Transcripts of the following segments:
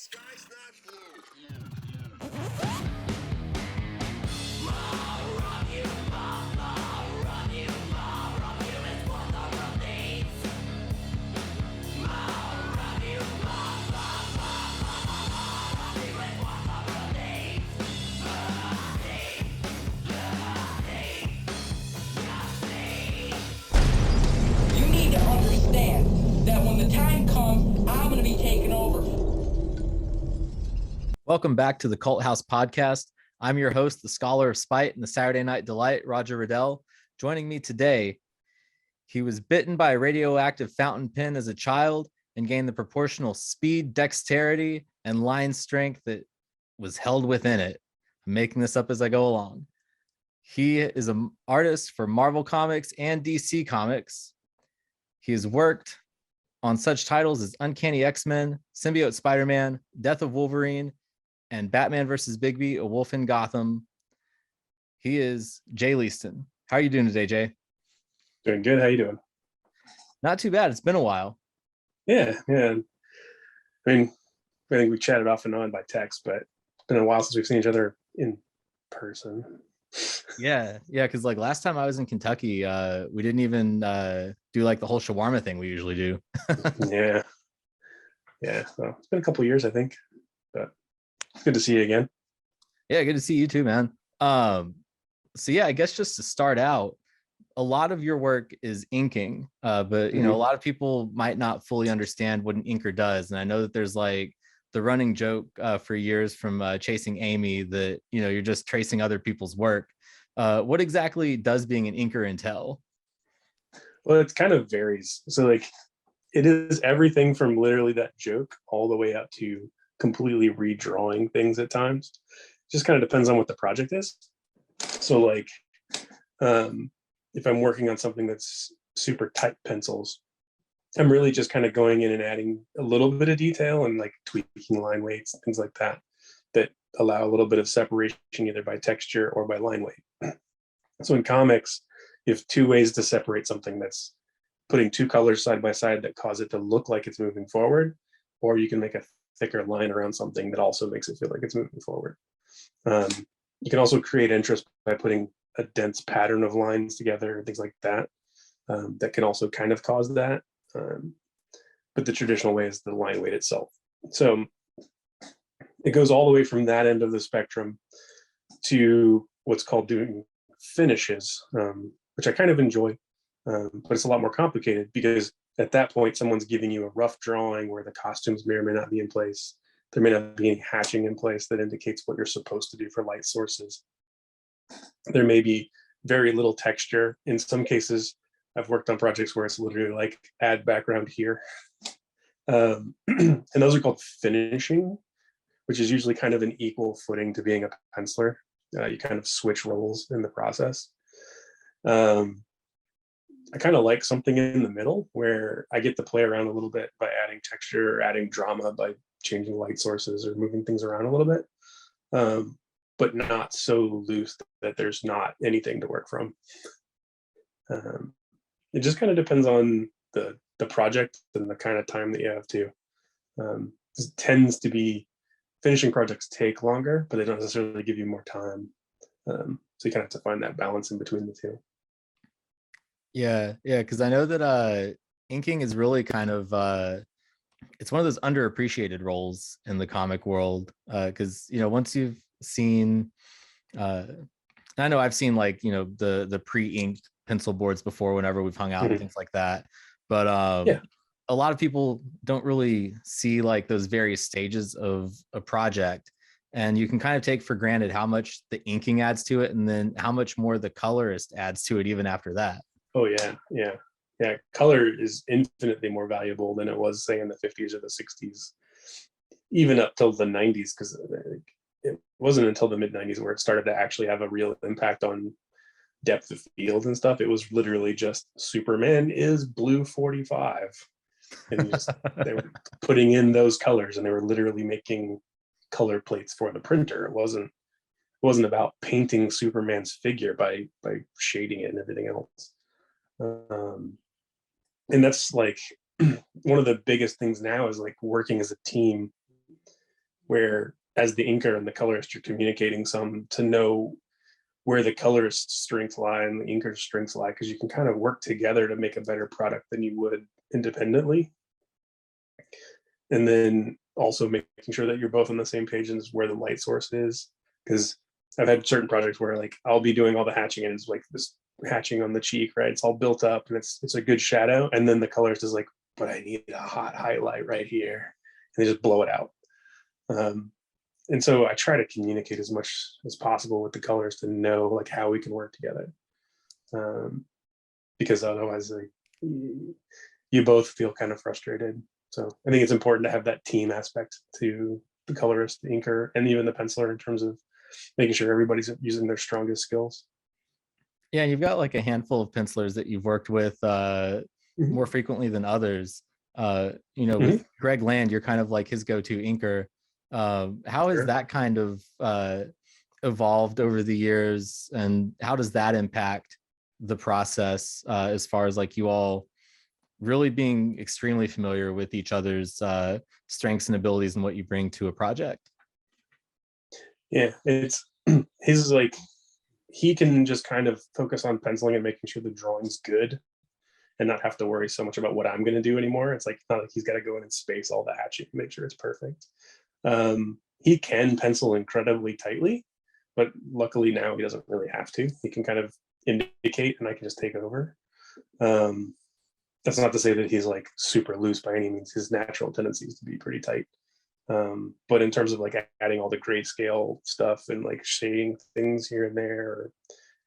sky's not blue. You need to understand that when the time comes, I'm going to be taking over. Welcome back to the Cult House Podcast. I'm your host, the Scholar of Spite and the Saturday Night Delight, Roger Riddell. Joining me today, he was bitten by a radioactive fountain pen as a child and gained the proportional speed, dexterity, and line strength that was held within it. I'm making this up as I go along. He is an artist for Marvel Comics and DC Comics. He has worked on such titles as Uncanny X-Men, Symbiote Spider-Man, Death of Wolverine, and Batman vs. Bigby, A Wolf in Gotham. He is Jay Leisten. How are you doing today, Jay? Doing good. How you doing? Not too bad. It's been a while. Yeah. I mean, I think we chatted off and on by text, but it's been a while since we've seen each other in person. Yeah, because like last time I was in Kentucky, we didn't even do like the whole shawarma thing we usually do. Yeah. So it's been a couple of years, I think, but it's good to see you again. Yeah, good to see you too, man. So yeah, I guess just to start out, a lot of your work is inking, but you know, a lot of people might not fully understand what an inker does, and I know that there's like the running joke for years from Chasing Amy that you know you're just tracing other people's work. What exactly does being an inker entail? Well, it kind of varies. So like it is everything from literally that joke all the way up to completely redrawing things at times. Just kind of depends on what the project is. So like if I'm working on something that's super tight pencils, I'm really just kind of going in and adding a little bit of detail and like tweaking line weights and things like that allow a little bit of separation either by texture or by line weight. So in comics, you have two ways to separate something. That's putting two colors side by side that cause it to look like it's moving forward, or you can make a thicker line around something that also makes it feel like it's moving forward. You can also create interest by putting a dense pattern of lines together, things like that. That can also kind of cause that. But the traditional way is the line weight itself. So it goes all the way from that end of the spectrum to what's called doing finishes, which I kind of enjoy, but it's a lot more complicated because at that point, someone's giving you a rough drawing where the costumes may or may not be in place. There may not be any hatching in place that indicates what you're supposed to do for light sources. There may be very little texture. In some cases, I've worked on projects where it's literally like add background here. And those are called finishing, which is usually kind of an equal footing to being a penciler. You kind of switch roles in the process. I kind of like something in the middle where I get to play around a little bit by adding texture or adding drama by changing light sources or moving things around a little bit, but not so loose that there's not anything to work from. It just kind of depends on the project and the kind of time that you have to. It tends to be finishing projects take longer, but they don't necessarily give you more time. So you kind of have to find that balance in between the two. Yeah, because I know that inking is really kind of it's one of those underappreciated roles in the comic world. Because you know, once you've seen, I know I've seen like you know the pre-inked pencil boards before whenever we've hung out and things like that. But a lot of people don't really see like those various stages of a project, and you can kind of take for granted how much the inking adds to it, and then how much more the colorist adds to it even after that. Oh yeah. Color is infinitely more valuable than it was, say, in the 50s or the 60s, even up till the 90s, because it wasn't until the mid 90s where it started to actually have a real impact on depth of field and stuff. It was literally just Superman is blue 45, and they were putting in those colors, and they were literally making color plates for the printer. It wasn't about painting Superman's figure by shading it and everything else. And that's like one of the biggest things now is like working as a team where as the inker and the colorist, you're communicating some to know where the colorist's strengths lie and the inker's strengths lie, because you can kind of work together to make a better product than you would independently. And then also making sure that you're both on the same page as where the light source is, because I've had certain projects where like I'll be doing all the hatching and it's like this hatching on the cheek, right? It's all built up and it's a good shadow, and then the colorist is like, but I need a hot highlight right here, and they just blow it out. And so I try to communicate as much as possible with the colors to know like how we can work together, because otherwise like, you both feel kind of frustrated. So I think it's important to have that team aspect to the colorist, the inker, and even the penciler in terms of making sure everybody's using their strongest skills. Yeah, you've got like a handful of pencilers that you've worked with more frequently than others. With Greg Land, you're kind of like his go-to inker. How has that kind of evolved over the years, and how does that impact the process as far as like you all really being extremely familiar with each other's strengths and abilities and what you bring to a project? Yeah, it's his like, he can just kind of focus on penciling and making sure the drawing's good and not have to worry so much about what I'm going to do anymore. It's like, not like he's got to go in and space all the hatching and make sure it's perfect. He can pencil incredibly tightly, but luckily now he doesn't really have to. He can kind of indicate and I can just take over. That's not to say that he's like super loose by any means. His natural tendency is to be pretty tight. But in terms of like adding all the grayscale stuff and like shading things here and there, or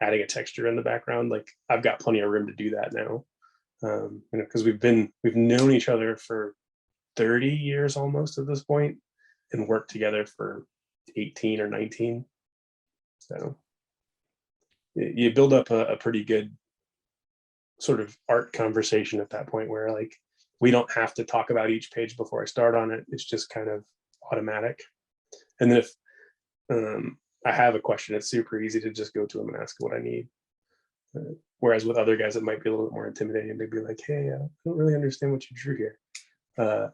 adding a texture in the background, like I've got plenty of room to do that now. Because we've known each other for 30 years almost at this point, and worked together for 18 or 19. So you build up a pretty good sort of art conversation at that point, where like we don't have to talk about each page before I start on it. It's just kind of automatic. And then if I have a question, it's super easy to just go to him and ask what I need. Whereas with other guys, it might be a little bit more intimidating. They'd be like, hey, I don't really understand what you drew here. That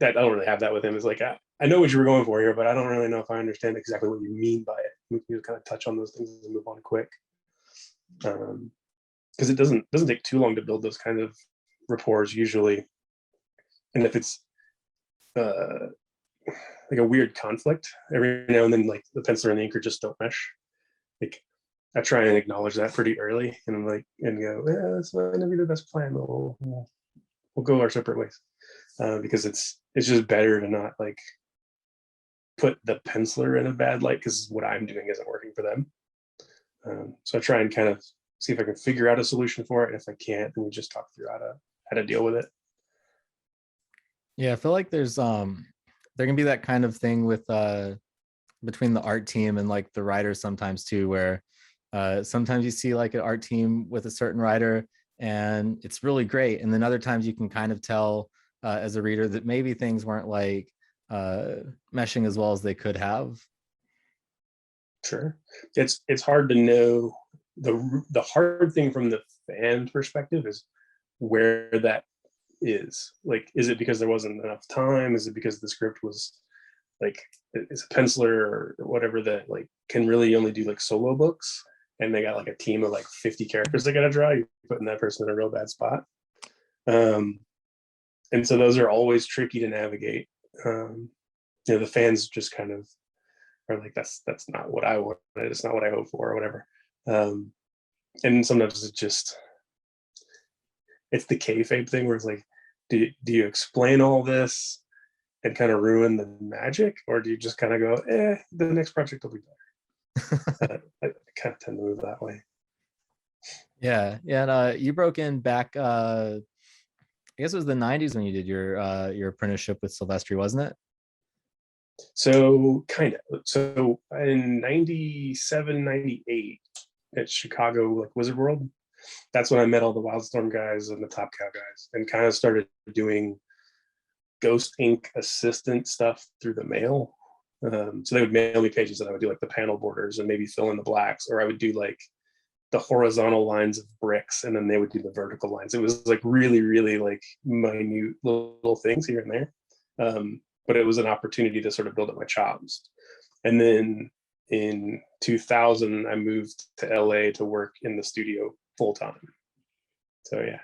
I don't really have that with him. It's like, I know what you were going for here, but I don't really know if I understand exactly what you mean by it. We can just kind of touch on those things and move on quick. Because it doesn't take too long to build those kind of rapport usually. And if it's like a weird conflict, every now and then, like the penciler and the inker just don't mesh. Like I try and acknowledge that pretty early, and I'm like, and go, yeah, that's not gonna be the best plan. We'll go our separate ways, because it's just better to not like put the penciler in a bad light, because what I'm doing isn't working for them. So I try and kind of see if I can figure out a solution for it, and if I can't, then we just talk through how to deal with it. Yeah, I feel like there's there can be that kind of thing with between the art team and like the writers sometimes too, where sometimes you see like an art team with a certain writer and it's really great, and then other times you can kind of tell as a reader that maybe things weren't like meshing as well as they could have. Sure, it's hard to know. The hard thing from the fan perspective is where that is. Like, is it because there wasn't enough time? Is it because the script was like, it's a penciler or whatever that like can really only do like solo books, and they got like a team of like 50 characters they got to draw? You're putting that person in a real bad spot. And so those are always tricky to navigate. The fans just kind of are like, that's not what I wanted, it's not what I hope for, or whatever. And sometimes it's the kayfabe thing where it's like, do you explain all this and kind of ruin the magic, or do you just kind of go, the next project will be better? I kind of tend to move that way. Yeah, and you broke in back. I guess it was the '90s when you did your apprenticeship with Silvestri, wasn't it? So kind of. So in 97, 98 at Chicago, like Wizard World, that's when I met all the Wildstorm guys and the Top Cow guys, and kind of started doing Ghost Ink assistant stuff through the mail. So they would mail me pages, and I would do like the panel borders and maybe fill in the blacks, or I would do like the horizontal lines of bricks, and then they would do the vertical lines. It was like really, really like minute little things here and there. but it was an opportunity to sort of build up my chops. And then in 2000, I moved to LA to work in the studio full time. So yeah,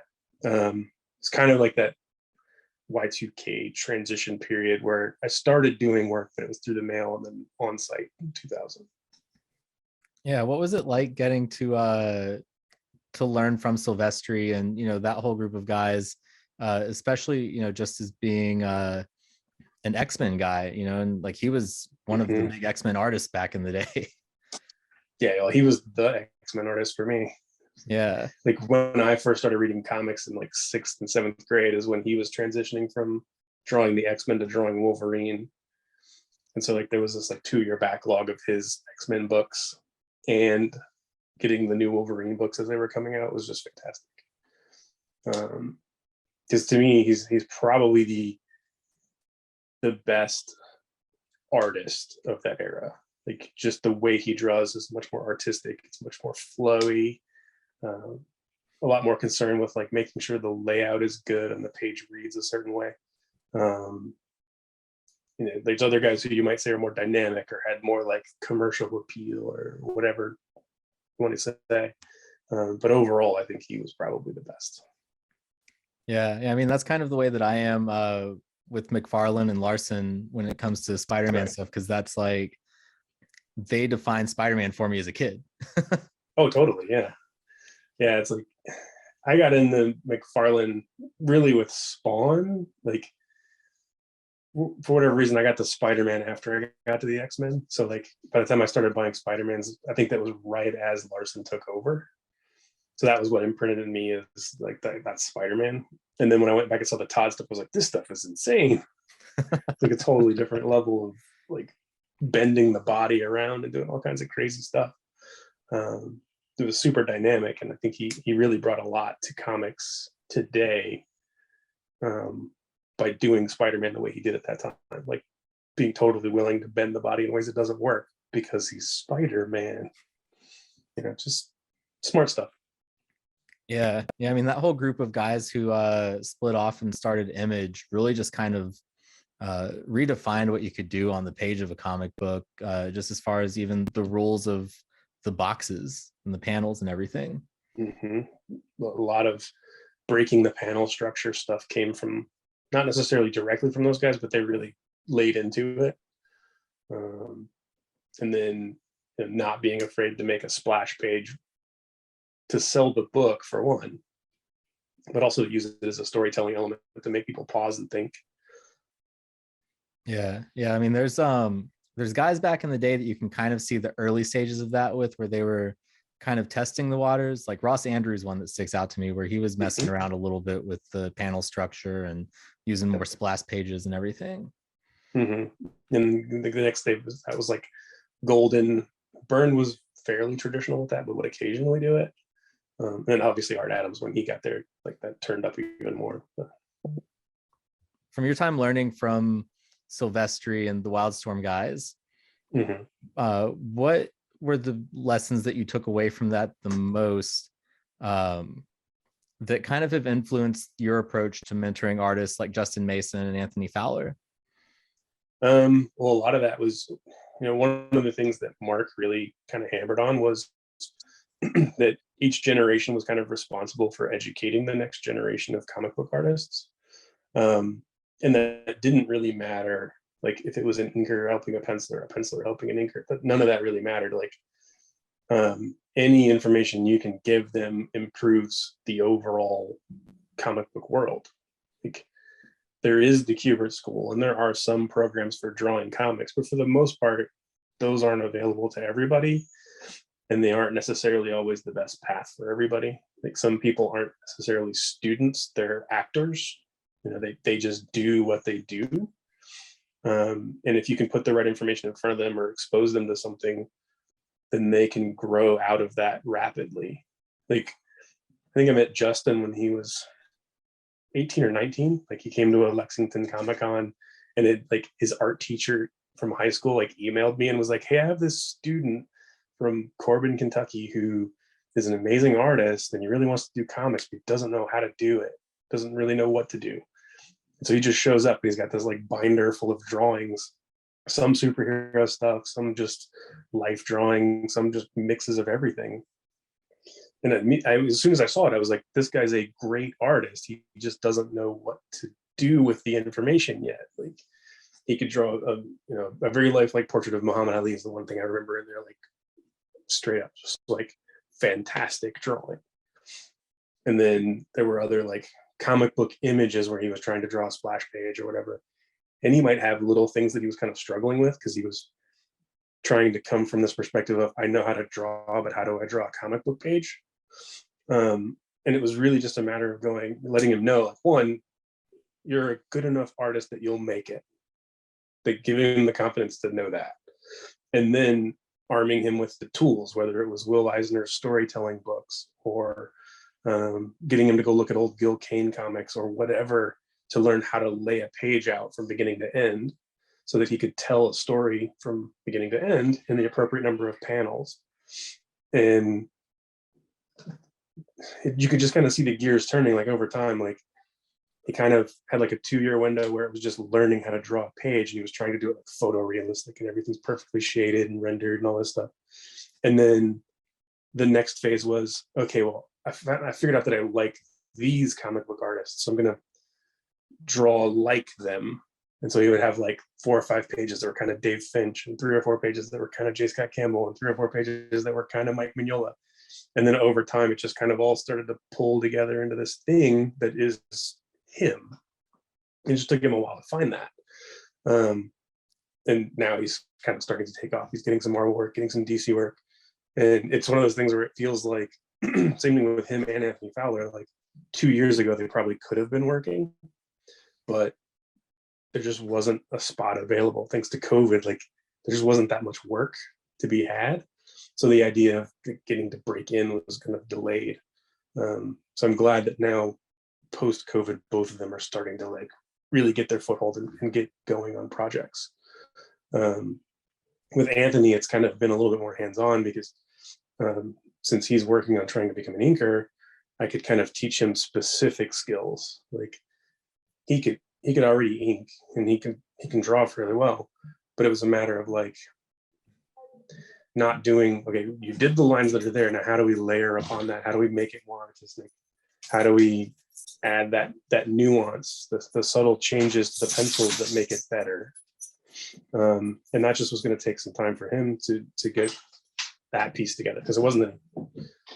it's kind of like that Y2K transition period where I started doing work, but it was through the mail and then on site in 2000. Yeah, what was it like getting to learn from Silvestri and that whole group of guys, especially just as being an X-Men guy, and like he was one of the big X-Men artists back in the day. Yeah, well, he was the X-Men artist for me. Yeah, like when I first started reading comics in like 6th and 7th grade is when he was transitioning from drawing the X-Men to drawing Wolverine. And so like there was this like 2-year backlog of his X-Men books, and getting the new Wolverine books as they were coming out was just fantastic. Because to me, he's probably the best artist of that era. Like just the way he draws is much more artistic. It's much more flowy. A lot more concerned with like making sure the layout is good and the page reads a certain way. There's other guys who you might say are more dynamic or had more like commercial appeal or whatever you want to say. But overall, I think he was probably the best. Yeah. I mean, that's kind of the way that I am with McFarlane and Larson when it comes to Spider-Man stuff, because that's like they defined Spider-Man for me as a kid. Oh, totally. Yeah. Yeah. It's like I got into McFarlane really with Spawn. Like for whatever reason, I got to Spider-Man after I got to the X-Men. So like by the time I started buying Spider-Mans, I think that was right as Larson took over. So that was what imprinted in me is like that's Spider-Man. And then when I went back and saw the Todd stuff, I was like, this stuff is insane. It's like a totally different level of like bending the body around and doing all kinds of crazy stuff. It was super dynamic, and I think he really brought a lot to comics today by doing Spider-Man the way he did at that time, like being totally willing to bend the body in ways it doesn't work because he's Spider-Man. Just smart stuff. Yeah. I mean, that whole group of guys who split off and started Image really just kind of redefined what you could do on the page of a comic book, just as far as even the rules of the boxes and the panels and everything. A lot of breaking the panel structure stuff came from not necessarily directly from those guys, but they really laid into it. And then not being afraid to make a splash page to sell the book for one, but also use it as a storytelling element to make people pause and think. Yeah. I mean, there's guys back in the day that you can kind of see the early stages of that with, where they were kind of testing the waters. Like Ross Andrews, one that sticks out to me, where he was messing around a little bit with the panel structure and using more splash pages and everything. And the next day was like Golden. Byrne was fairly traditional with that, but would occasionally do it. And obviously Art Adams, when he got there, like that turned up even more. From your time learning from Silvestri and the Wildstorm guys, what were the lessons that you took away from that the most, that kind of have influenced your approach to mentoring artists like Justin Mason and Anthony Fowler? Well, a lot of that was, one of the things that Mark really kind of hammered on was that each generation was kind of responsible for educating the next generation of comic book artists. And that it didn't really matter, like if it was an inker helping a penciler helping an inker, but none of that really mattered. Like any information you can give them improves the overall comic book world. Like there is the Kubert School, and there are some programs for drawing comics, but for the most part, those aren't available to everybody. And they aren't necessarily always the best path for everybody. Like some people aren't necessarily students, they're actors. They just do what they do. And if you can put the right information in front of them or expose them to something, then they can grow out of that rapidly. Like I think I met Justin when he was 18 or 19. Like he came to a Lexington Comic-Con, and it like his art teacher from high school like emailed me and was like, hey, I have this student from Corbin, Kentucky, who is an amazing artist and he really wants to do comics, but he doesn't know how to do it, doesn't really know what to do. So he just shows up and he's got this like binder full of drawings, some superhero stuff, some just life drawing, some just mixes of everything. And as soon as I saw it, I was like, this guy's a great artist. He just doesn't know what to do with the information yet. Like, he could draw a very lifelike portrait of Muhammad Ali is the one thing I remember in there, like straight up, just like fantastic drawing. And then there were other like comic book images where he was trying to draw a splash page or whatever. And he might have little things that he was kind of struggling with because he was trying to come from this perspective of, I know how to draw, but how do I draw a comic book page? And it was really just a matter of letting him know, like, one, you're a good enough artist that you'll make it. Like, giving him the confidence to know that. And then arming him with the tools, whether it was Will Eisner's storytelling books or getting him to go look at old Gil Kane comics or whatever to learn how to lay a page out from beginning to end so that he could tell a story from beginning to end in the appropriate number of panels. And you could just kind of see the gears turning, like, over time. Like, he kind of had like a 2-year window where it was just learning how to draw a page, and he was trying to do it like photorealistic and everything's perfectly shaded and rendered and all this stuff. And then the next phase was, okay, well, I figured out that I like these comic book artists, so I'm gonna draw like them. And so he would have like 4 or 5 pages that were kind of Dave Finch, and 3 or 4 pages that were kind of J. Scott Campbell, and 3 or 4 pages that were kind of Mike Mignola. And then over time, it just kind of all started to pull together into this thing that is him. It just took him a while to find that. And now he's kind of starting to take off. He's getting some Marvel work, getting some DC work. And it's one of those things where it feels like, same thing with him and Anthony Fowler, like 2 years ago, they probably could have been working, but there just wasn't a spot available. Thanks to COVID, like, there just wasn't that much work to be had. So the idea of getting to break in was kind of delayed. So I'm glad that now, post-COVID, both of them are starting to like really get their foothold and get going on projects. With Anthony, it's kind of been a little bit more hands-on because since he's working on trying to become an inker, I could kind of teach him specific skills. Like, he could already ink and he can draw fairly well, but it was a matter of like not doing, okay, you did the lines that are there, now how do we layer upon that? How do we make it more artistic? How do we add that nuance, the subtle changes to the pencils that make it better? And that just was going to take some time for him to get that piece together, because it wasn't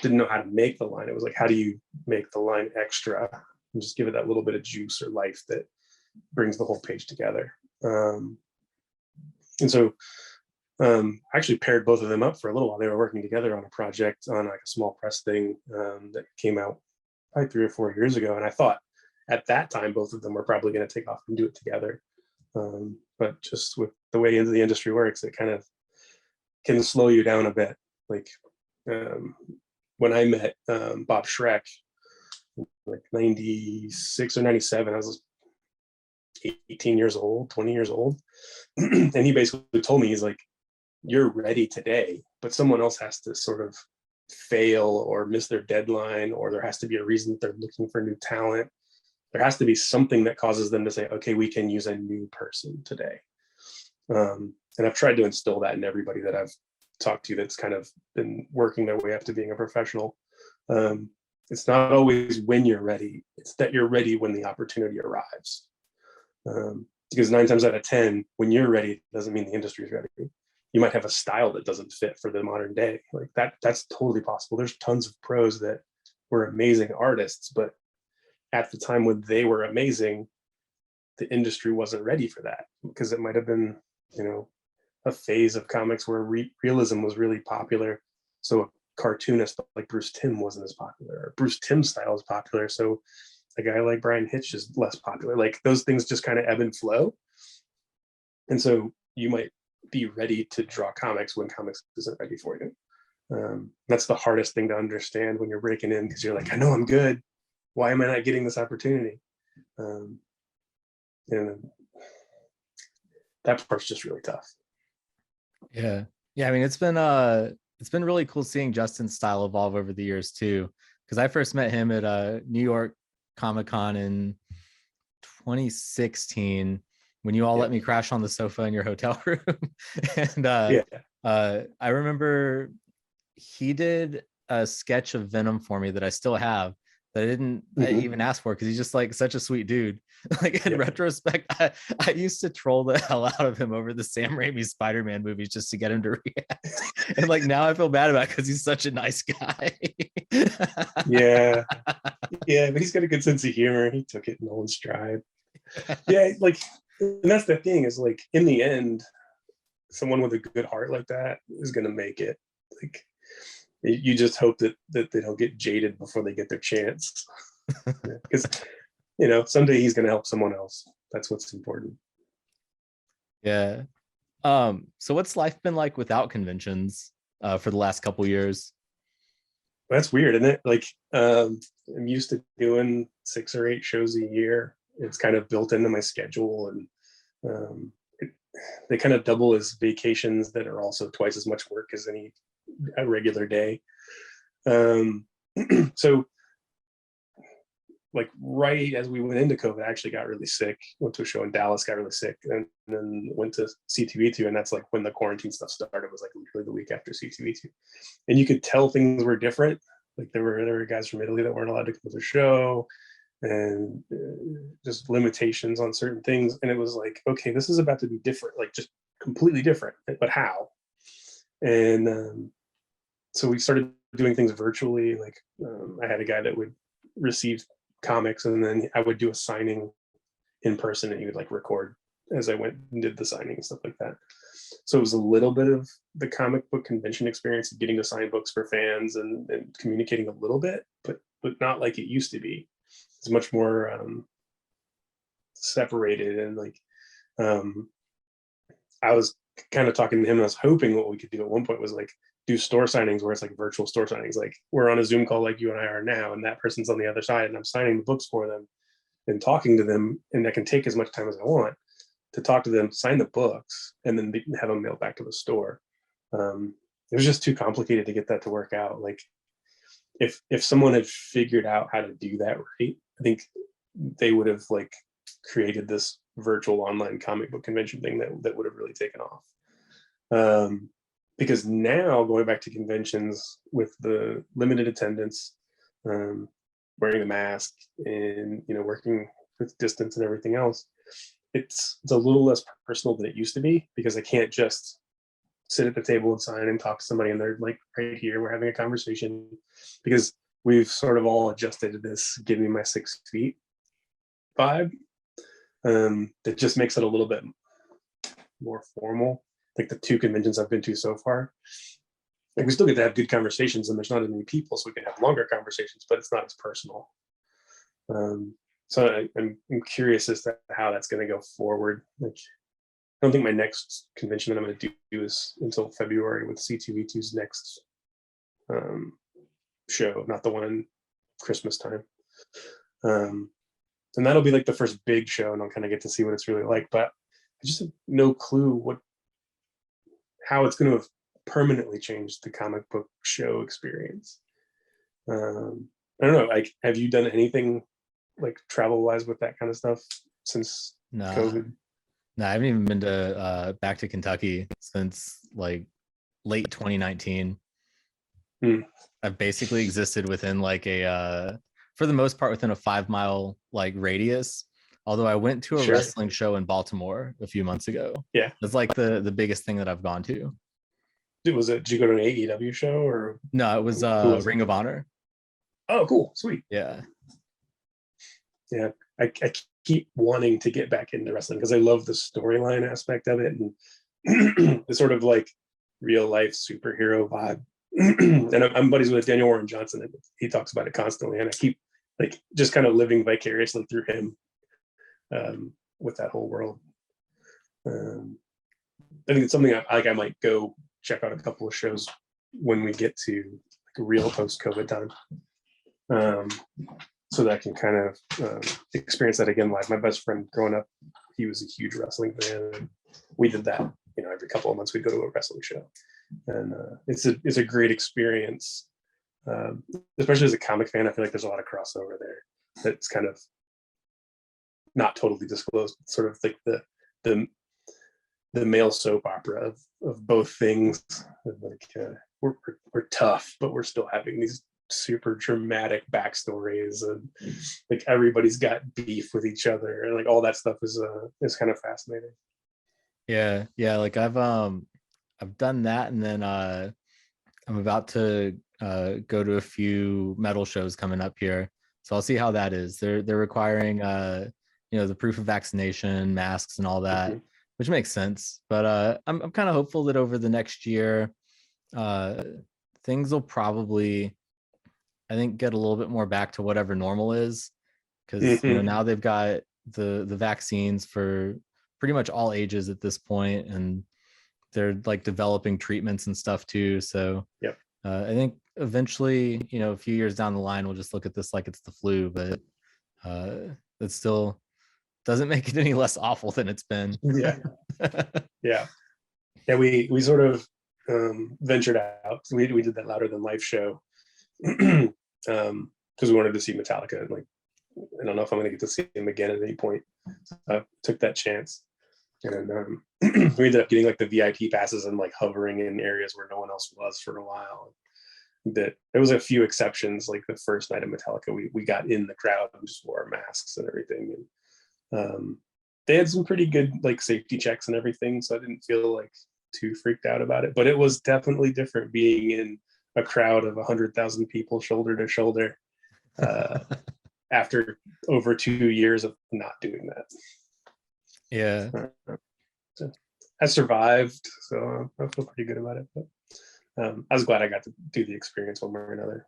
didn't know how to make the line. It was like, how do you make the line extra and just give it that little bit of juice or life that brings the whole page together. And so I actually paired both of them up for a little while. They were working together on a project on like a small press thing that came out probably 3 or 4 years ago. And I thought at that time, both of them were probably going to take off and do it together. But just with the way into the industry works, it kind of can slow you down a bit. Like when I met Bob Schreck, like 96 or 97, I was 18 years old, 20 years old. And he basically told me, he's like, you're ready today, but someone else has to sort of fail or miss their deadline, or there has to be a reason that they're looking for new talent. There has to be something that causes them to say, okay, we can use a new person today. And I've tried to instill that in everybody that I've talked to that's kind of been working their way up to being a professional. It's not always when you're ready, it's that you're ready when the opportunity arrives. Because 9 times out of 10, when you're ready, doesn't mean the industry is ready. You might have a style that doesn't fit for the modern day. Like that's totally possible. There's tons of pros that were amazing artists, but at the time when they were amazing, the industry wasn't ready for that, because it might have been, a phase of comics where realism was really popular. So a cartoonist like Bruce Timm wasn't as popular, or Bruce Timm's style is popular, so a guy like Brian Hitch is less popular. Like, those things just kind of ebb and flow. And so you might be ready to draw comics when comics isn't ready for you. That's the hardest thing to understand when you're breaking in, because you're like, I know I'm good. Why am I not getting this opportunity? And that part's just really tough. Yeah. I mean, it's been really cool seeing Justin's style evolve over the years too, because I first met him at New York Comic-Con in 2016 when you all let me crash on the sofa in your hotel room. And I remember he did a sketch of Venom for me that I still have, that I didn't even ask for, because he's just like such a sweet dude. Like in retrospect, I used to troll the hell out of him over the Sam Raimi Spider-Man movies just to get him to react. And like now I feel bad about it because he's such a nice guy. Yeah, but he's got a good sense of humor. He took it in all in stride. Yeah, like, and that's the thing, is like in the end, someone with a good heart like that is gonna make it. Like, you just hope that they don't get jaded before they get their chance, because someday he's gonna help someone else. That's what's important. Yeah. So what's life been like without conventions for the last couple years? That's weird, isn't it? Like, I'm used to doing 6 or 8 shows a year. It's kind of built into my schedule, and they kind of double as vacations that are also twice as much work as a regular day. So like right as we went into COVID, I actually got really sick. Went to a show in Dallas, got really sick, and then went to C2E2, and that's like when the quarantine stuff started. It was like literally the week after C2E2, and you could tell things were different. Like there were guys from Italy that weren't allowed to come to the show, and just limitations on certain things. And it was like, okay, this is about to be different, like just completely different. But how? And so we started doing things virtually. Like I had a guy that would receive comics, and then I would do a signing in person, and he would like record as I went and did the signing and stuff like that. So it was a little bit of the comic book convention experience of getting to sign books for fans and communicating a little bit, but not like it used to be. It's much more separated, and like I was kind of talking to him, and I was hoping what we could do at one point was like do store signings where it's like virtual store signings. Like we're on a Zoom call like you and I are now, and that person's on the other side, and I'm signing the books for them and talking to them, and I can take as much time as I want to talk to them, sign the books, and then have them mailed back to the store. It was just too complicated to get that to work out. Like if someone had figured out how to do that right, I think they would have like created this virtual online comic book convention thing that would have really taken off. Because now going back to conventions with the limited attendance, wearing the mask, and working with distance and everything else, it's a little less personal than it used to be, because I can't just sit at the table and sign and talk to somebody and they're like right here, we're having a conversation, because we've sort of all adjusted to this give me my 6 feet vibe. That just makes it a little bit more formal. Like the 2 conventions I've been to so far, like we still get to have good conversations, and there's not as many people, so we can have longer conversations, but it's not as personal. So I'm curious as to how that's going to go forward. Like I don't think my next convention that I'm going to do is until February with C2E2's next show, not the one in Christmas time. And that'll be like the first big show, and I'll kind of get to see what it's really like. But I just have no clue how it's going to have permanently changed the comic book show experience. I don't know. Like, have you done anything like travel wise with that kind of stuff since COVID? No, I haven't even been to back to Kentucky since like late 2019. I've basically existed within like for the most part within a 5-mile like radius. Although I went to a wrestling show in Baltimore a few months ago. Yeah, it's like the biggest thing that I've gone to. Did you go to an AEW show or? No, it was Ring of Honor. Oh, cool, sweet. Yeah. I keep wanting to get back into wrestling because I love the storyline aspect of it, and the sort of like real life superhero vibe. And I'm buddies with Daniel Warren Johnson, and he talks about it constantly, and I keep like just kind of living vicariously through him with that whole world. I think it's something I might go check out a couple of shows when we get to like a real post-COVID time, so that I can kind of experience that again live. My best friend growing up, he was a huge wrestling fan, and we did that. Every couple of months we'd go to a wrestling show, and it's a great experience. Especially as a comic fan, I feel like there's a lot of crossover there. That's kind of not totally disclosed, sort of like the male soap opera of both things. Like we're tough, but we're still having these super dramatic backstories, and like everybody's got beef with each other, and like all that stuff is kind of fascinating. Yeah, like I've done that, and then I'm about to go to a few metal shows coming up here, so I'll see how that is. They're requiring the proof of vaccination, masks, and all that, Mm-hmm. which makes sense. But I'm kind of hopeful that over the next year, things will probably, I think, get a little bit more back to whatever normal is, because Mm-hmm. now they've got the vaccines for pretty much all ages at this point, and they're like developing treatments and stuff too. So Yep. I think eventually, a few years down the line, we'll just look at this like it's the flu, but it still doesn't make it any less awful than it's been. Yeah. Yeah. We sort of ventured out. We did that Louder Than Life show because we wanted to see Metallica, and like, I don't know if I'm going to get to see him again at any point. So I took that chance, and we ended up getting like the VIP passes and like hovering in areas where no one else was for a while. That there was a few exceptions, like the first night of Metallica, we got in the crowd and just wore masks and everything, and they had some pretty good like safety checks and everything, so I didn't feel like too freaked out about it. But it was definitely different being in a crowd of 100,000 people shoulder to shoulder after over 2 years of not doing that. Yeah. So I survived, so I feel pretty good about it. But I was glad I got to do the experience one way or another.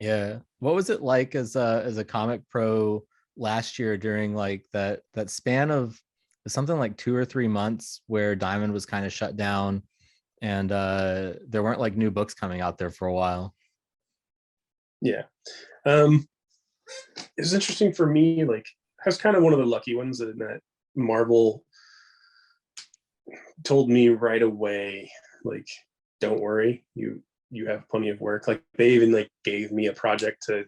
Yeah. What was it like as a comic pro last year during like that span of something like 2 or 3 months where Diamond was kind of shut down, and there weren't like new books coming out there for a while? Yeah. It was interesting for me. Like, I was kind of one of the lucky ones that Marvel told me right away, like, don't worry, you have plenty of work. Like, they even like gave me a project to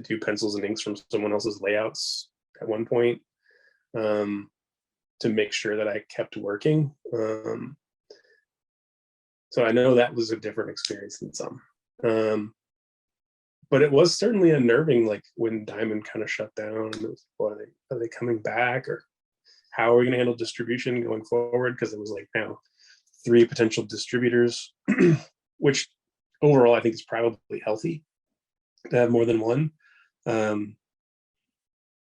do pencils and inks from someone else's layouts at one point, to make sure that I kept working. So I know that was a different experience than some. But it was certainly unnerving, like when Diamond kind of shut down, and it was, what are they coming back, or how are we going to handle distribution going forward? Because it was like now 3 potential distributors, which overall I think is probably healthy to have more than one,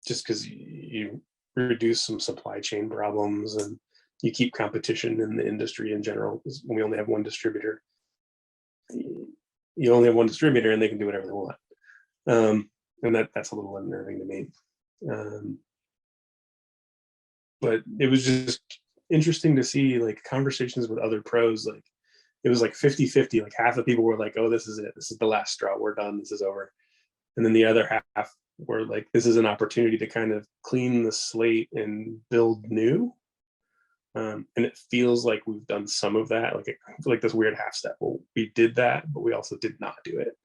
just because you reduce some supply chain problems and you keep competition in the industry in general. When we only have one distributor, you only have one distributor and they can do whatever they want. And that's a little unnerving to me. But it was just interesting to see like conversations with other pros. Like, it was like 50-50. Like, half the people were like, oh, this is it. This is the last straw. We're done. This is over. And then the other half were like, this is an opportunity to kind of clean the slate and build new. And it feels like we've done some of that, like this weird half step. Well, we did that, but we also did not do it.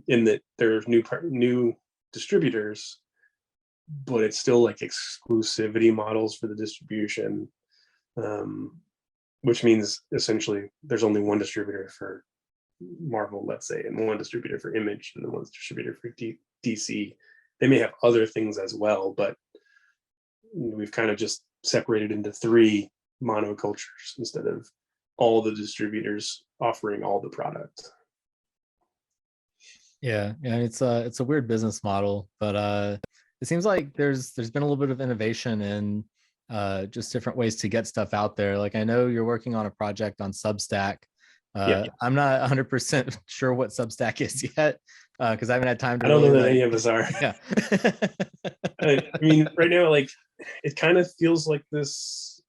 In that there's new distributors, but it's still like exclusivity models for the distribution, which means essentially there's only one distributor for Marvel, let's say, and one distributor for Image, and then one distributor for DC. They may have other things as well, but we've kind of just separated into 3 monocultures instead of all the distributors offering all the product. Yeah, it's a weird business model, but it seems like there's been a little bit of innovation in just different ways to get stuff out there. Like, I know you're working on a project on Substack. Yeah. I'm not 100% sure what Substack is yet, because I haven't had time to I don't really know that any of us are. Yeah. I mean, right now, like, it kind of feels like this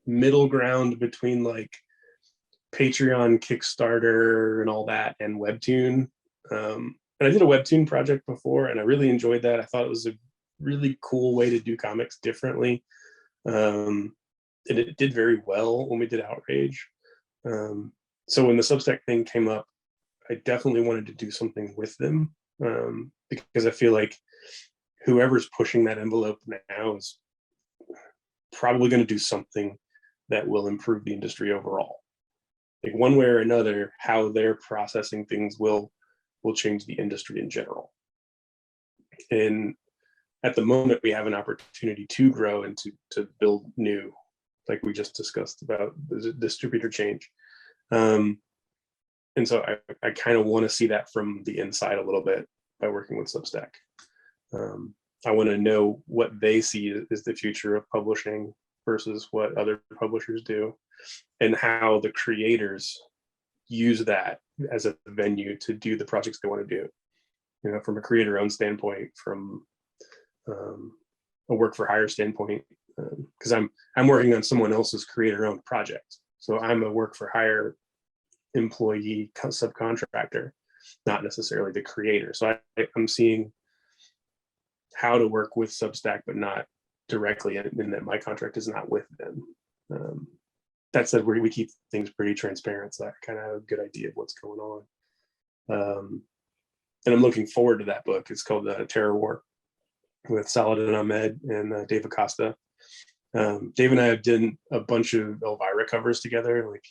middle ground between like Patreon, Kickstarter, and all that, and Webtoon. And I did a Webtoon project before, and I really enjoyed that. I thought it was a really cool way to do comics differently. And it did very well when we did Outrage. So when the Substack thing came up, I definitely wanted to do something with them, because I feel like whoever's pushing that envelope now is probably going to do something that will improve the industry overall. Like one way or another, how they're processing things will change the industry in general. And at the moment, we have an opportunity to grow and to build new, like we just discussed about the distributor change. And so I kind of want to see that from the inside a little bit by working with Substack. I want to know what they see as the future of publishing versus what other publishers do, and how the creators use that as a venue to do the projects they want to do. You know, from a creator-owned standpoint, from a work for hire standpoint, because I'm working on someone else's creator-owned project, so I'm a work for hire employee subcontractor, not necessarily the creator. So I'm seeing how to work with Substack, but not directly, and that my contract is not with them. That said, we keep things pretty transparent, so I kind of have a good idea of what's going on. And I'm looking forward to that book. It's called Terror War, with Saladin, Ahmed, and Dave Acosta. Dave and I have done a bunch of Elvira covers together. Like,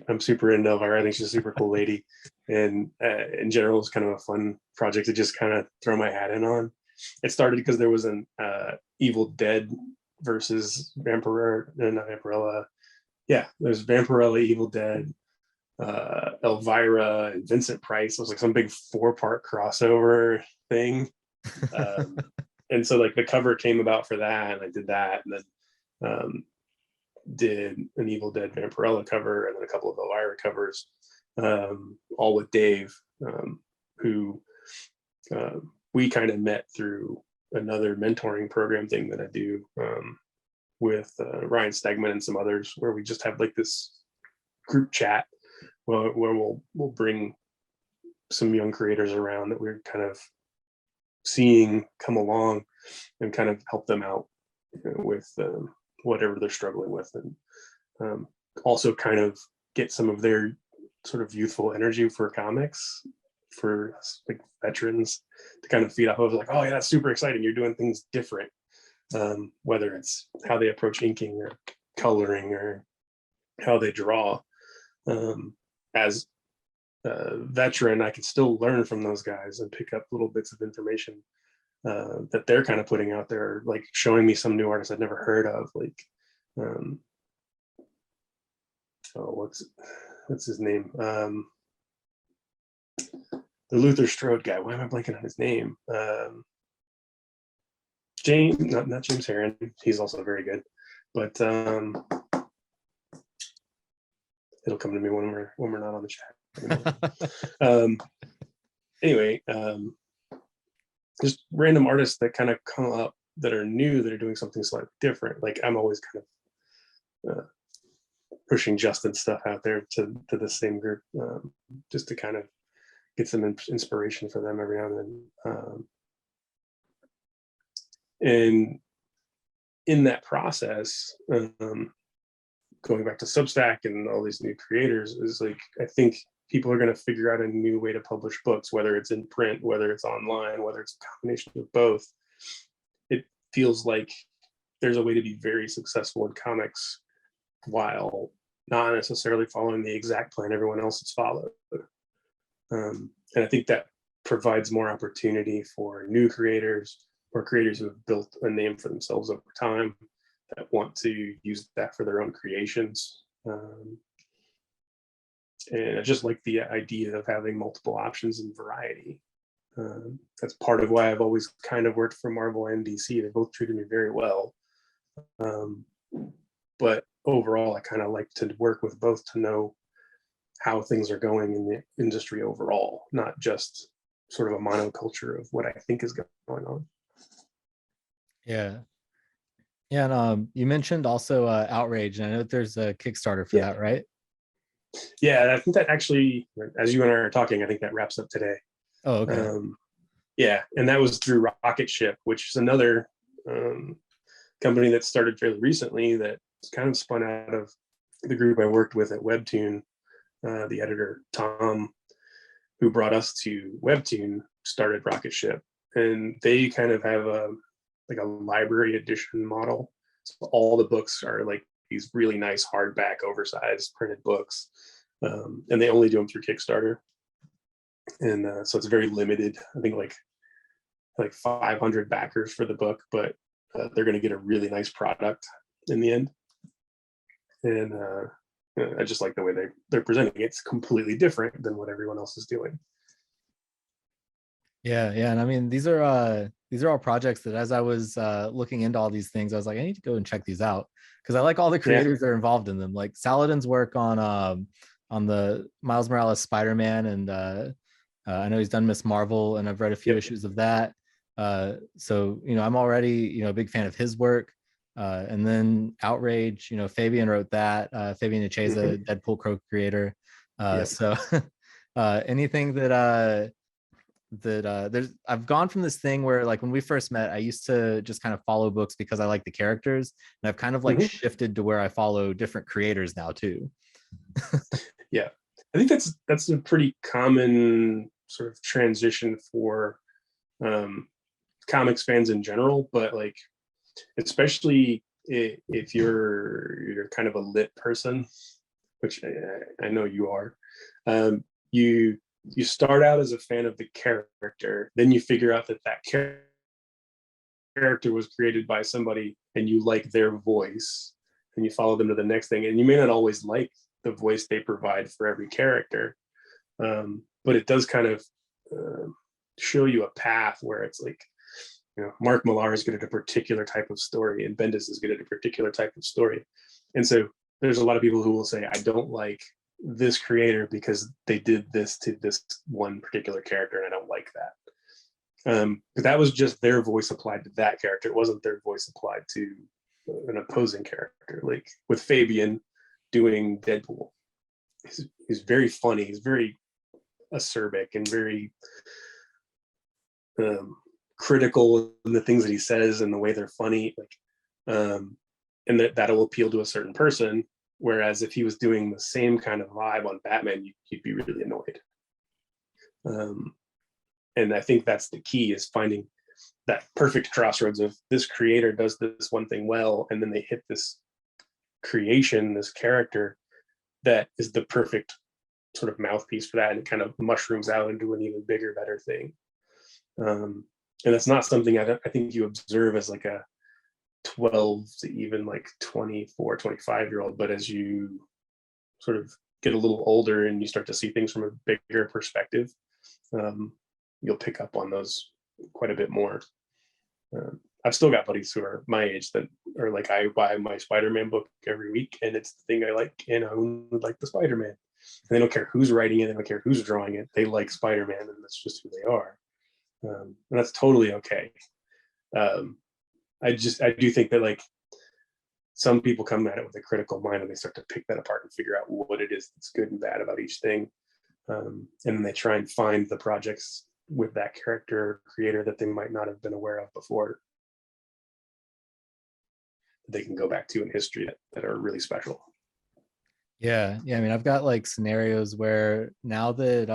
I'm super into Elvira. I think she's a super cool lady, and in general, it's kind of a fun project to just kind of throw my hat in on. It started because there was an Evil Dead versus not Vampirella. Yeah, there's Vampirella, Evil Dead, Elvira, and Vincent Price. It was like some big 4-part crossover thing. And so like the cover came about for that, and I did that, and then did an Evil Dead Vampirella cover, and then a couple of Elvira covers, all with Dave, who we kind of met through another mentoring program thing that I do with Ryan Stegman and some others, where we just have like this group chat where we'll bring some young creators around that we're kind of seeing come along and kind of help them out with whatever they're struggling with, and also kind of get some of their sort of youthful energy for comics for like veterans to kind of feed off of, like, oh yeah, that's super exciting, you're doing things different, whether it's how they approach inking or coloring or how they draw. As a veteran, I can still learn from those guys and pick up little bits of information that they're kind of putting out there, like showing me some new artists I'd never heard of, like what's his name, the Luther Strode guy. Why am I blanking on his name? James, not James Herron. He's also very good, but it'll come to me when we're not on the chat. Anyway, just random artists that kind of come up that are new, that are doing something slightly different. Like I'm always kind of pushing Justin stuff out there to the same group, just to kind of get some inspiration for them every now and then. And in that process, going back to Substack and all these new creators, is like, I think people are going to figure out a new way to publish books, whether it's in print, whether it's online, whether it's a combination of both. It feels like there's a way to be very successful in comics while not necessarily following the exact plan everyone else has followed. And I think that provides more opportunity for new creators or creators who have built a name for themselves over time that want to use that for their own creations. And I just like the idea of having multiple options and variety. That's part of why I've always kind of worked for Marvel and DC. They both treated me very well. But overall, I kind of like to work with both to know how things are going in the industry overall, not just sort of a monoculture of what I think is going on. Yeah. Yeah. And you mentioned also Outrage, and I know that there's a Kickstarter for that, right? Yeah, I think that actually, as you and I are talking, I think that wraps up today. Oh, okay. Yeah, and that was through Rocket Ship, which is another company that started fairly recently that kind of spun out of the group I worked with at Webtoon. The editor, Tom, who brought us to Webtoon, started Rocket Ship. and they kind of have a like a library edition model. So all the books are like these really nice hardback, oversized printed books, and they only do them through Kickstarter. And so it's very limited. I think like 500 backers for the book, but they're going to get a really nice product in the end. And I just like the way they're presenting it. It's completely different than what everyone else is doing. Yeah, and I mean these are all projects that as I was looking into all these things, I was like, I need to go and check these out because I like all the creators that are involved in them. Like Saladin's work on the Miles Morales Spider-Man, and I know he's done Miss Marvel, and I've read a few issues of that. So I'm already a big fan of his work. And then Outrage, Fabian wrote that. Fabian Nicieza, Deadpool co-creator. So anything that there's, I've gone from this thing where like when we first met, I used to just kind of follow books because I like the characters, and I've kind of like shifted to where I follow different creators now too. Yeah, I think that's a pretty common sort of transition for comics fans in general, but like especially if you're kind of a lit person, which I know you are. You start out as a fan of the character, then you figure out that character was created by somebody and you like their voice, and you follow them to the next thing, and you may not always like the voice they provide for every character, but it does kind of show you a path where it's like, Mark Millar is good at a particular type of story and Bendis is good at a particular type of story. And so there's a lot of people who will say, I don't like this creator because they did this to this one particular character and I don't like that. But that was just their voice applied to that character. It wasn't their voice applied to an opposing character. Like with Fabian doing Deadpool, he's very funny. He's very acerbic and very critical in the things that he says and the way they're funny, and that'll appeal to a certain person. Whereas if he was doing the same kind of vibe on Batman, you'd be really annoyed. And I think that's the key, is finding that perfect crossroads of this creator does this one thing well, and then they hit this creation, this character that is the perfect sort of mouthpiece for that, and it kind of mushrooms out into an even bigger, better thing. And that's not something I think you observe as like a 12 to even like 24, 25-year-old, but as you sort of get a little older and you start to see things from a bigger perspective, you'll pick up on those quite a bit more. I've still got buddies who are my age that are like, I buy my Spider-Man book every week and it's the thing I like, and I only like the Spider-Man. And they don't care who's writing it, they don't care who's drawing it, they like Spider-Man, and that's just who they are. And that's totally okay. I do think that like some people come at it with a critical mind and they start to pick that apart and figure out what it is that's good and bad about each thing. And then they try and find the projects with that character creator that they might not have been aware of before, that they can go back to in history that are really special. Yeah. I mean, I've got like scenarios where now that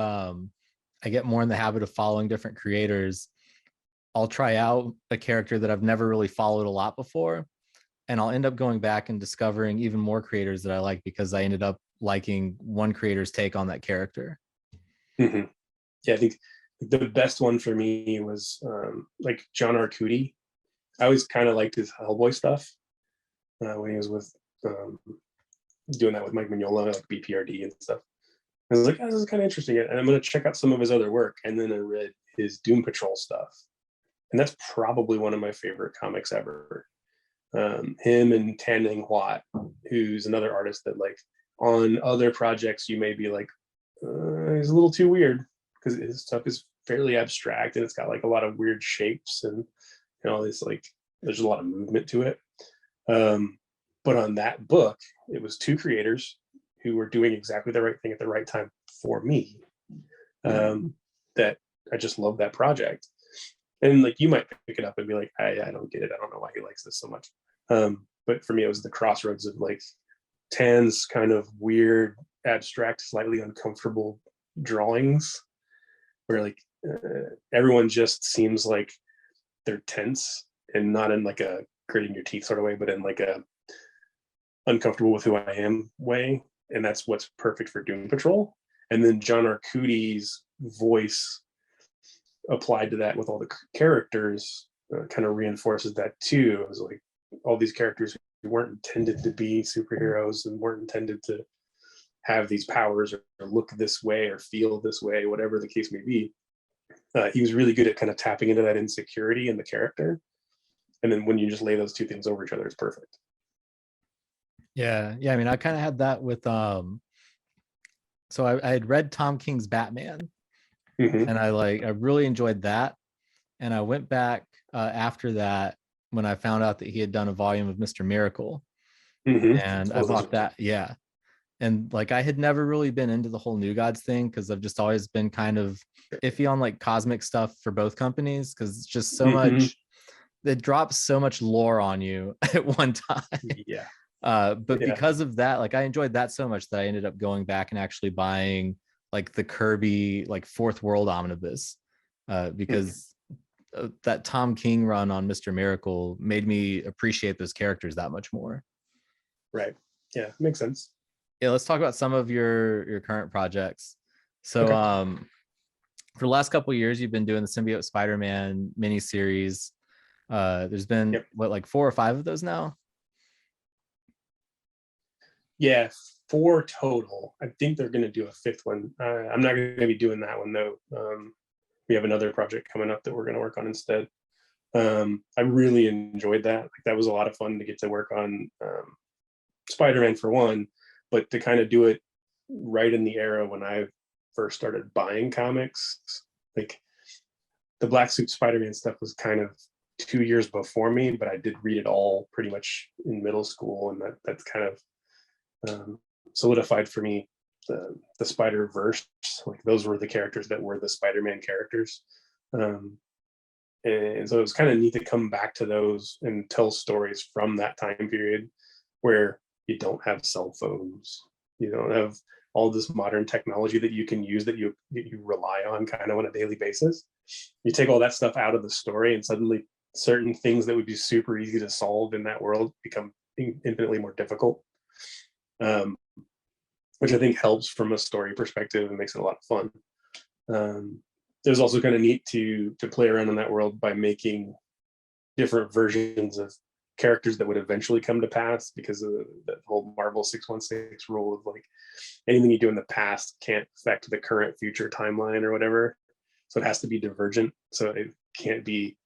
I get more in the habit of following different creators, I'll try out a character that I've never really followed a lot before, and I'll end up going back and discovering even more creators that I like because I ended up liking one creator's take on that character. Mm-hmm. Yeah, I think the best one for me was like John Arcudi. I always kind of liked his Hellboy stuff when he was with doing that with Mike Mignola, like BPRD and stuff. I was like, oh, this is kind of interesting, and I'm going to check out some of his other work. And then I read his Doom Patrol stuff, and that's probably one of my favorite comics ever. Him and Tan Ning Huat, who's another artist that like on other projects you may be like, he's a little too weird, because his stuff is fairly abstract and it's got like a lot of weird shapes and all this, like there's a lot of movement to it. But on that book, it was two creators who were doing exactly the right thing at the right time for me. That I just love that project. And like you might pick it up and be like, I don't get it. I don't know why he likes this so much. But for me, it was the crossroads of like Tan's kind of weird, abstract, slightly uncomfortable drawings, where like everyone just seems like they're tense, and not in like a gritting your teeth sort of way, but in like a uncomfortable with who I am way. And that's what's perfect for Doom Patrol. And then John Arcudi's voice applied to that with all the characters kind of reinforces that too. It was like all these characters who weren't intended to be superheroes and weren't intended to have these powers or look this way or feel this way, whatever the case may be. He was really good at kind of tapping into that insecurity in the character. And then when you just lay those two things over each other, it's perfect. Yeah. I mean, I kind of had that with so I had read Tom King's Batman, and I really enjoyed that. And I went back after that when I found out that he had done a volume of Mr. Miracle, and I bought that. Yeah. And like I had never really been into the whole New Gods thing because I've just always been kind of iffy on like cosmic stuff for both companies because it's just so much, it drops so much lore on you at one time. Yeah. But because of that, like I enjoyed that so much that I ended up going back and actually buying like the Kirby like Fourth World Omnibus because that Tom King run on Mr. Miracle made me appreciate those characters that much more. Right. Yeah, makes sense. Yeah, let's talk about some of your current projects. So for the last couple of years, you've been doing the Symbiote Spider-Man miniseries. There's been what, like 4 or 5 of those now? Yeah, 4 total. I think they're going to do a 5th one. I'm not going to be doing that one though. We have another project coming up that we're going to work on instead. I really enjoyed that. Like, that was a lot of fun to get to work on Spider-Man for one, but to kind of do it right in the era when I first started buying comics. Like the Black Suit Spider-Man stuff was kind of 2 years before me, but I did read it all pretty much in middle school, and that's kind of solidified for me the Spider-Verse. Like those were the characters that were the Spider-Man characters. And so it was kind of neat to come back to those and tell stories from that time period where you don't have cell phones, you don't have all this modern technology that you can use that you rely on kind of on a daily basis. You take all that stuff out of the story, and suddenly certain things that would be super easy to solve in that world become infinitely more difficult, which I think helps from a story perspective and makes it a lot of fun. It was also kind of neat to play around in that world by making different versions of characters that would eventually come to pass, because of the whole Marvel 616 rule of like anything you do in the past can't affect the current future timeline or whatever. So it has to be divergent. So it can't be,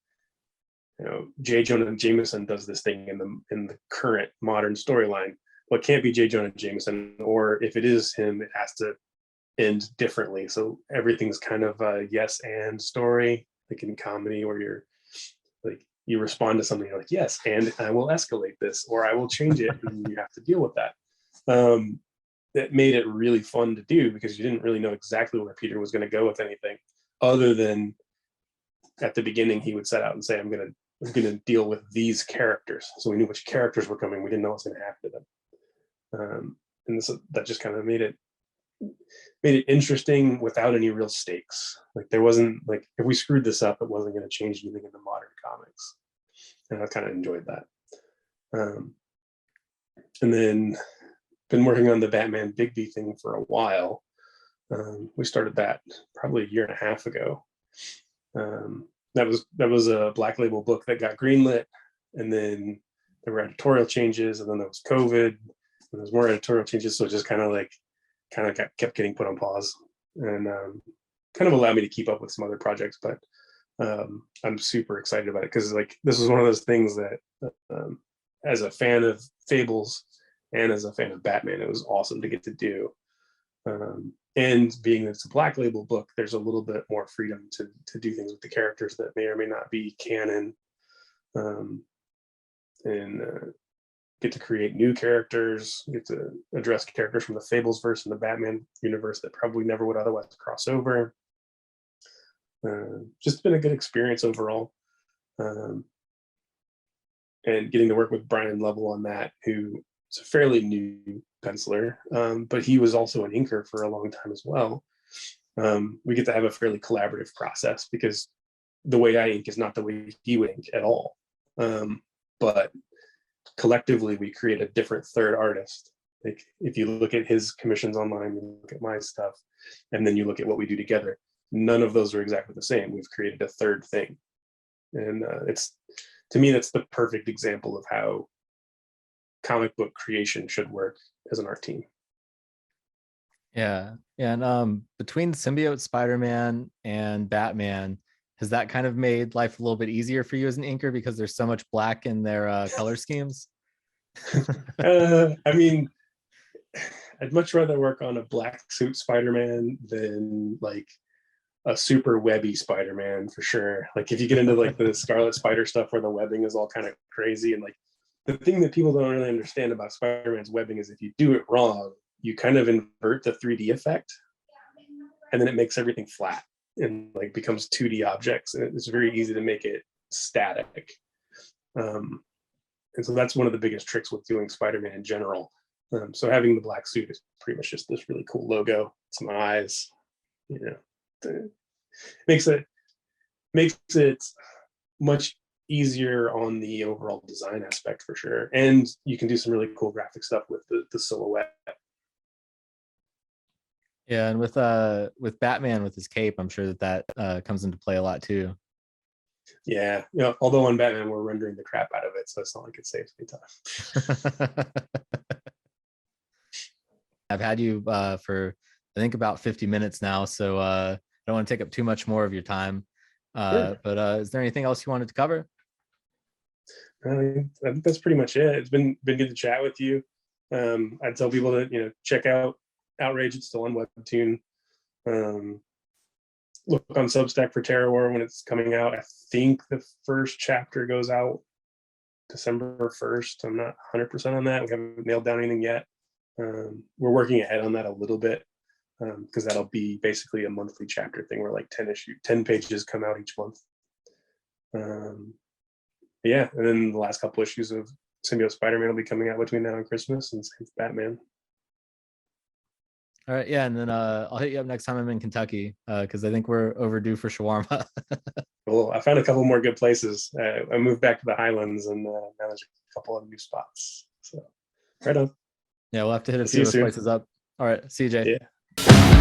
you know, J. Jonah Jameson does this thing in the current modern storyline. Well, it can't be J. Jonah Jameson, or if it is him, it has to end differently. So everything's kind of a yes and story, like in comedy, where you're like, you respond to something, you're like, yes, and I will escalate this, or I will change it, and you have to deal with that. That made it really fun to do, because you didn't really know exactly where Peter was going to go with anything, other than at the beginning he would set out and say, I'm going to deal with these characters. So we knew which characters were coming. We didn't know what was going to happen to them. And that just kind of made it interesting without any real stakes. Like there wasn't, like, if we screwed this up, it wasn't going to change anything in the modern comics. And I kind of enjoyed that. And then been working on the Batman Bigby thing for a while. We started that probably 1.5 years ago. That was a Black Label book that got greenlit, and then there were editorial changes, and then there was COVID, and there was more editorial changes. So it just kind of kept getting put on pause, and kind of allowed me to keep up with some other projects. But I'm super excited about it, because like this is one of those things that as a fan of Fables and as a fan of Batman, it was awesome to get to do. And being that it's a Black Label book, there's a little bit more freedom to do things with the characters that may or may not be canon, and get to create new characters, get to address characters from the Fables verse and the Batman universe that probably never would otherwise cross over. Just been a good experience overall. And getting to work with Brian Lovell on that, who is a fairly new penciler, but he was also an inker for a long time as well. we get to have a fairly collaborative process because the way I ink is not the way he would ink at all. But collectively, we create a different third artist. Like if you look at his commissions online, you look at my stuff, and then you look at what we do together, none of those are exactly the same. We've created a third thing. And it's, to me, that's the perfect example of how comic book creation should work as an art team. Yeah. And between Symbiote Spider-Man and Batman, has that kind of made life a little bit easier for you as an inker because there's so much black in their color schemes? I mean, I'd much rather work on a black suit Spider-Man than like a super webby Spider-Man for sure. Like if you get into like the Scarlet Spider stuff where the webbing is all kind of crazy, and like the thing that people don't really understand about Spider-Man's webbing is if you do it wrong, you kind of invert the 3D effect, and then it makes everything flat and like becomes 2D objects, and it's very easy to make it static. And so that's one of the biggest tricks with doing Spider-Man in general. So having the black suit is pretty much just this really cool logo, some eyes, you know, makes it much easier on the overall design aspect for sure. And you can do some really cool graphic stuff with the silhouette. Yeah, and with Batman with his cape, I'm sure that comes into play a lot too. Yeah, you know, although on Batman we're rendering the crap out of it, so it's not like it saves me time. I've had you for I think about 50 minutes now, so I don't want to take up too much more of your time. Sure. But is there anything else you wanted to cover? I think that's pretty much it. It's been good to chat with you. I'd tell people to check out Outrage. It's still on Webtoon. Look on Substack for Terror War when it's coming out. I think the first chapter goes out December 1st. I'm not 100% on that. We haven't nailed down anything yet. We're working ahead on that a little bit because that'll be basically a monthly chapter thing where like 10 pages come out each month. Yeah, and then the last couple issues of Symbiote Spider-Man will be coming out between now and Christmas, and same with Batman. All right, yeah, and then I'll hit you up next time I'm in Kentucky because I think we're overdue for shawarma. Well, I found a couple more good places. I moved back to the Highlands, and now there's a couple of new spots. So, right on. Yeah, we'll have to hit a few of those places up. All right, see you, Jay. Yeah.